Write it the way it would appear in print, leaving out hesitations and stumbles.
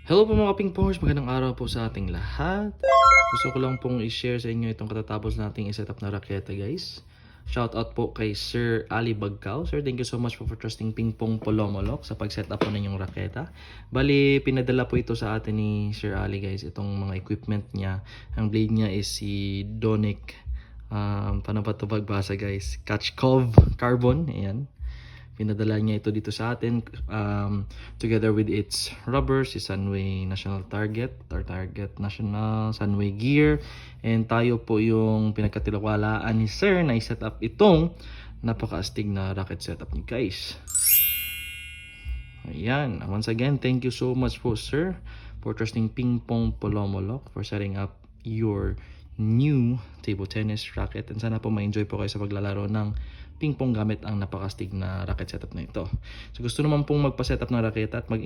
Hello po mga ping-pongers, magandang araw po sa ating lahat. Gusto ko lang pong i-share sa inyo itong katatapos nating i-set up na raketa guys. Shout out po kay Sir Ali Bagcao. Sir, thank you so much po for trusting Ping Pong Polomolok sa pag-set up po ninyong raketa. Bali, pinadala po ito sa atin ni Sir Ali guys, itong mga equipment niya. Ang blade niya is si Donic, paano ba ito pagbasa guys? Kachkov Carbon, ayan. Pinadala niya ito dito sa atin together with its rubber, si Sunway National Target, or Target National, Sunway Gear. And tayo po yung pinagkatiwalaan ni Sir na i-set up itong napaka-astig na rocket setup ni guys. Ayan, once again, thank you so much po Sir for trusting Ping Pong Polomolok for setting up your new table tennis racket, and sana po ma-enjoy po kayo sa paglalaro ng ping pong gamit ang napakastig na racket setup na ito. So gusto naman pong magpa-setup ng racket at mag